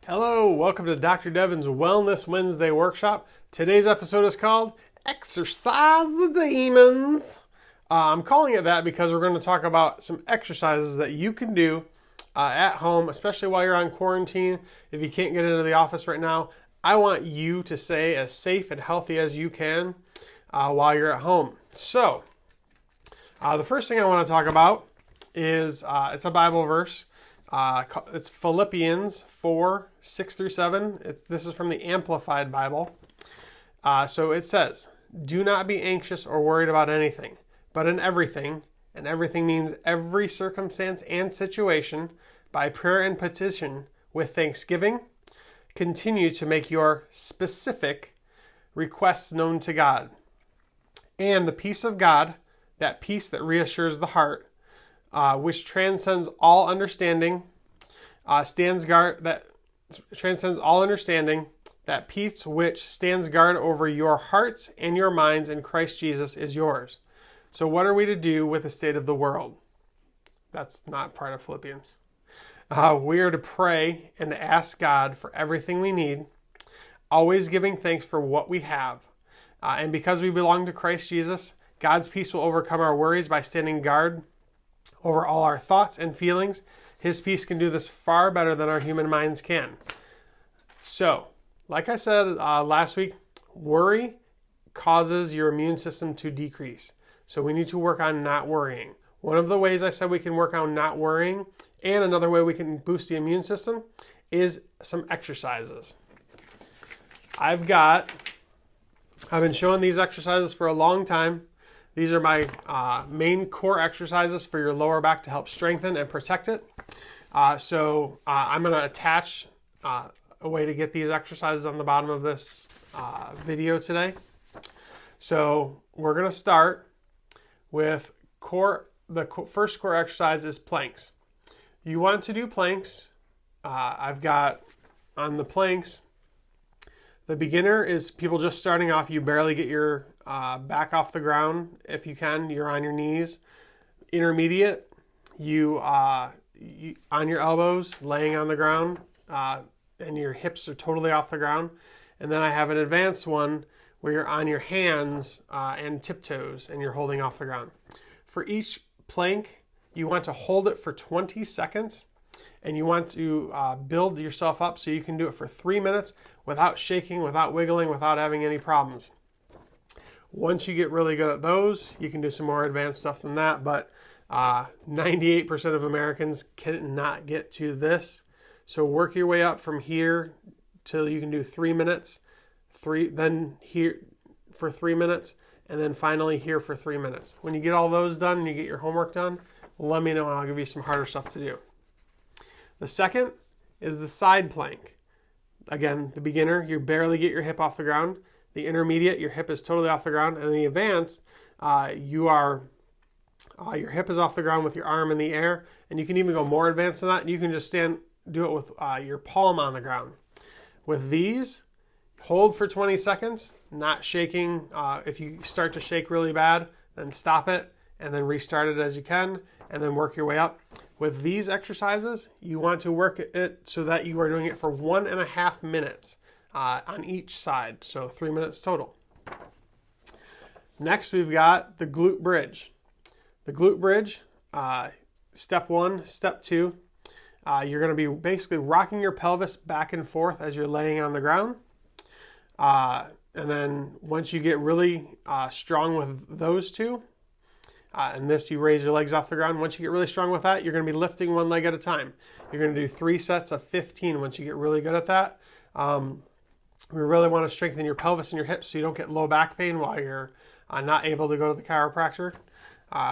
Hello, welcome to Dr. Devin's Wellness Wednesday workshop. Today's episode is called Exercise the Demons. I'm calling it that because we're going to talk about some exercises that you can do at home, especially while you're on quarantine. If you can't get into the office right now, I want you to stay as safe and healthy as you can while you're at home. So, the first thing I want to talk about is it's a Bible verse. It's Philippians 4:6-7. This is from the Amplified Bible. So it says, "Do not be anxious or worried about anything, but in everything," and everything means every circumstance and situation, "by prayer and petition with thanksgiving, continue to make your specific requests known to God. And the peace of God, that peace that reassures the heart, which transcends all understanding, that peace which stands guard over your hearts and your minds in Christ Jesus is yours." So what are we to do with the state of the world? That's not part of Philippians. We are to pray and to ask God for everything we need, always giving thanks for what we have. And because we belong to Christ Jesus, God's peace will overcome our worries by standing guard over all our thoughts and feelings. His peace can do this far better than our human minds can. So, like I said last week, worry causes your immune system to decrease. So we need to work on not worrying. One of the ways I said we can work on not worrying, and another way we can boost the immune system, is some exercises. I've been showing these exercises for a long time. These are my main core exercises for your lower back to help strengthen and protect it. So I'm going to attach a way to get these exercises on the bottom of this video today. So we're going to start with the first core exercise is planks. You want to do planks. I've got on the planks, the beginner is people just starting off. You barely get your back off the ground. If you can, you're on your knees. Intermediate, you on your elbows, laying on the ground, and your hips are totally off the ground. And then I have an advanced one where you're on your hands and tiptoes, and you're holding off the ground. For each plank, you want to hold it for 20 seconds, and you want to build yourself up so you can do it for 3 minutes without shaking, without wiggling, without having any problems. Once you get really good at those, you can do some more advanced stuff than that, but 98% of Americans cannot get to this. So work your way up from here till you can do 3 minutes, then here for 3 minutes, and then finally here for 3 minutes. When you get all those done and you get your homework done, let me know and I'll give you some harder stuff to do. The second is the side plank. Again, the beginner, you barely get your hip off the ground. The intermediate, your hip is totally off the ground. And the advanced, your hip is off the ground with your arm in the air. And you can even go more advanced than that. And you can just do it with your palm on the ground. With these, hold for 20 seconds, not shaking. If you start to shake really bad, then stop it and then restart it as you can, and then work your way up. With these exercises, you want to work it so that you are doing it for 1.5 minutes on each side, so 3 minutes total. Next, we've got the glute bridge. The glute bridge, step 1, step 2, you're going to be basically rocking your pelvis back and forth as you're laying on the ground. And then once you get really strong with those two, and this, you raise your legs off the ground. Once you get really strong with that, you're going to be lifting one leg at a time. You're going to do 3 sets of 15 once you get really good at that. We really want to strengthen your pelvis and your hips so you don't get low back pain while you're not able to go to the chiropractor.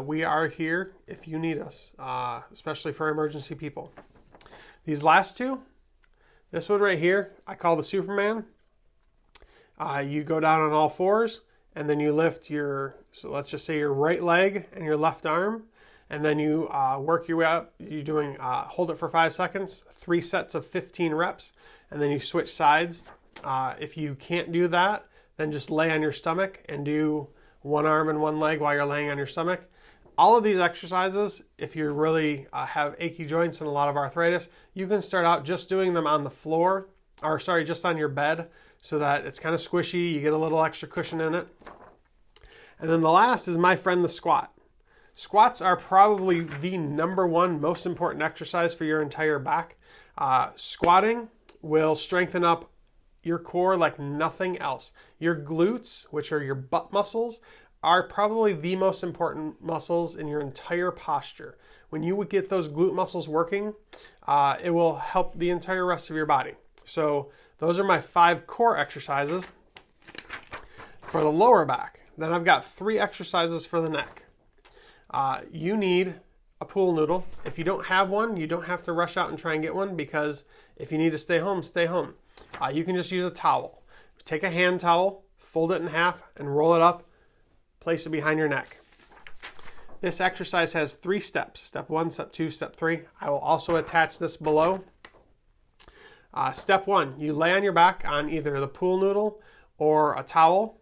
We are here if you need us, especially for emergency people. These last two, this one right here, I call the Superman. You go down on all fours, and then you lift so let's just say your right leg and your left arm, and then you work your way up. You're doing, hold it for 5 seconds, 3 sets of 15 reps, and then you switch sides. If you can't do that, then just lay on your stomach and do one arm and one leg while you're laying on your stomach. All of these exercises, if you really have achy joints and a lot of arthritis, you can start out just doing them on the floor, just on your bed, so that it's kind of squishy, you get a little extra cushion in it. And then the last is my friend, the squat. Squats are probably the number one most important exercise for your entire back. Squatting will strengthen up your core like nothing else. Your glutes, which are your butt muscles, are probably the most important muscles in your entire posture. When you would get those glute muscles working, it will help the entire rest of your body. So those are my 5 core exercises for the lower back. Then I've got 3 exercises for the neck. You need a pool noodle. If you don't have one, you don't have to rush out and try and get one, because if you need to stay home, stay home. You can just use a towel. Take a hand towel, fold it in half, and roll it up. Place it behind your neck. This exercise has 3 steps. Step 1, step 2, step 3. I will also attach this below. Step 1, you lay on your back on either the pool noodle or a towel.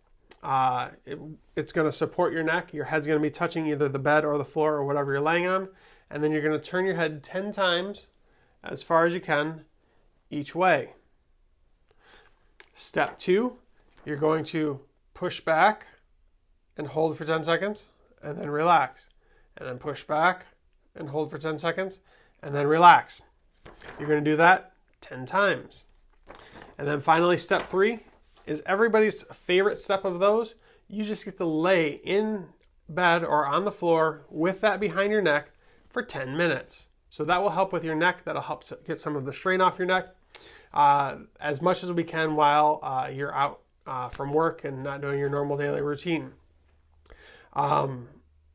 It's going to support your neck. Your head's going to be touching either the bed or the floor or whatever you're laying on. And then you're going to turn your head 10 times, as far as you can, each way. Step 2, you're going to push back and hold for 10 seconds, and then relax. And then push back and hold for 10 seconds, and then relax. You're going to do that 10 times. And then finally, step 3 is everybody's favorite step of those. You just get to lay in bed or on the floor with that behind your neck for 10 minutes. So that will help with your neck. That'll help get some of the strain off your neck as much as we can while you're out from work and not doing your normal daily routine.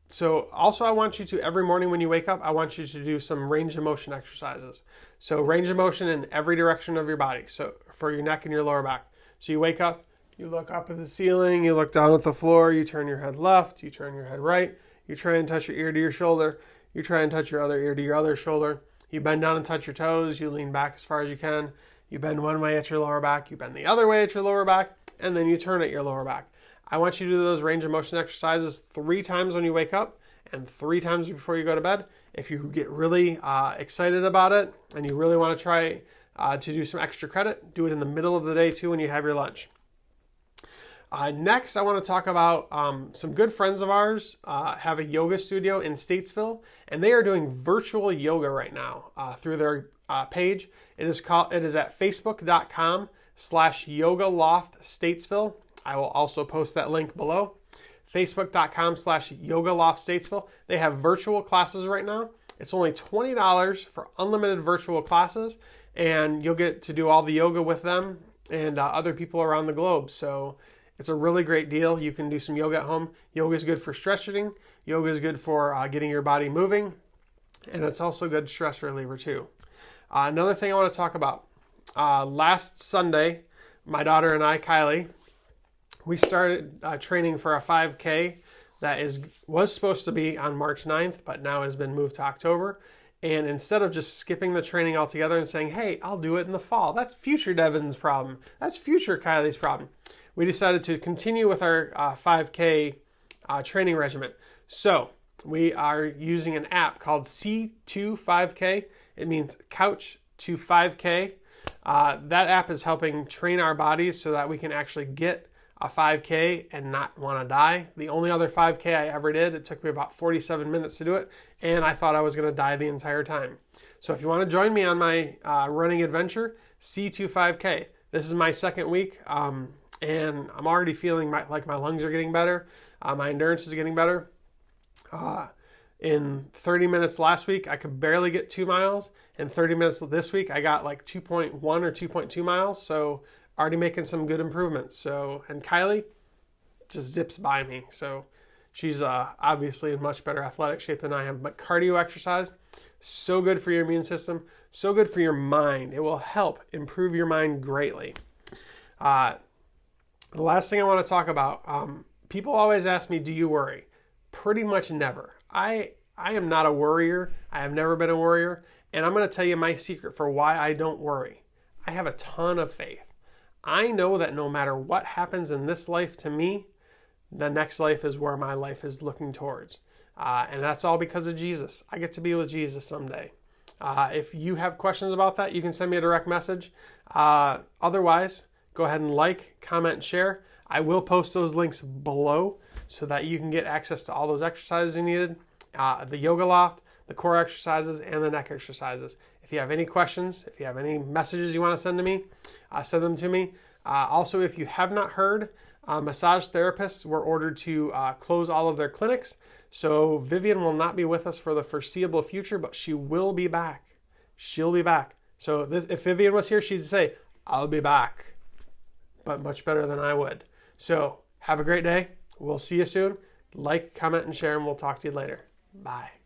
So also I want you to, every morning when you wake up, I want you to do some range of motion exercises. So range of motion in every direction of your body. So for your neck and your lower back. So you wake up, you look up at the ceiling, you look down at the floor, you turn your head left, you turn your head right, you try and touch your ear to your shoulder, you try and touch your other ear to your other shoulder, you bend down and touch your toes, you lean back as far as you can, you bend one way at your lower back, you bend the other way at your lower back, and then you turn at your lower back. I want you to do those range of motion exercises 3 times when you wake up and 3 times before you go to bed. If you get really excited about it and you really want to try to do some extra credit, do it in the middle of the day too when you have your lunch. Next, I want to talk about some good friends of ours have a yoga studio in Statesville, and they are doing virtual yoga right now through their page. It is at facebook.com/yogaloftsstatesville. I will also post that link below. Facebook.com/yogaloftsstatesville. They have virtual classes right now. It's only $20 for unlimited virtual classes, and you'll get to do all the yoga with them and other people around the globe. So it's a really great deal. You can do some yoga at home. Yoga is good for stretching. Yoga is good for getting your body moving, and it's also good stress reliever too. Another thing I want to talk about. Last Sunday, my daughter and I, Kylie, we started training for a 5K that was supposed to be on March 9th, but now has been moved to October. And instead of just skipping the training altogether and saying, hey, I'll do it in the fall, that's future Devin's problem, that's future Kylie's problem, we decided to continue with our 5K training regimen. So we are using an app called C2-5K. It means Couch to 5K. That app is helping train our bodies so that we can actually get a 5K and not want to die. The only other 5K I ever did, it took me about 47 minutes to do it, and I thought I was going to die the entire time. So if you want to join me on my running adventure, C2-5K. This is my 2nd week, and I'm already feeling like my lungs are getting better. My endurance is getting better. In 30 minutes last week, I could barely get 2 miles. In 30 minutes this week, I got like 2.1 or 2.2 miles. So already making some good improvements. So, and Kylie just zips by me. So she's obviously in much better athletic shape than I am. But cardio exercise, so good for your immune system, so good for your mind. It will help improve your mind greatly. The last thing I want to talk about, people always ask me, do you worry? Pretty much never. I am not a worrier. I have never been a worrier. And I'm going to tell you my secret for why I don't worry. I have a ton of faith. I know that no matter what happens in this life to me, the next life is where my life is looking towards. And that's all because of Jesus. I get to be with Jesus someday. If you have questions about that, you can send me a direct message. Otherwise, go ahead and like, comment, and share. I will post those links below so that you can get access to all those exercises you needed, the yoga loft, the core exercises, and the neck exercises. If you have any questions, if you have any messages you want to send to me, send them to me. Also, if you have not heard, massage therapists were ordered to close all of their clinics. So Vivian will not be with us for the foreseeable future, but she will be back. She'll be back. So if Vivian was here, she'd say, I'll be back, but much better than I would. So have a great day. We'll see you soon. Like, comment, and share, and we'll talk to you later. Bye.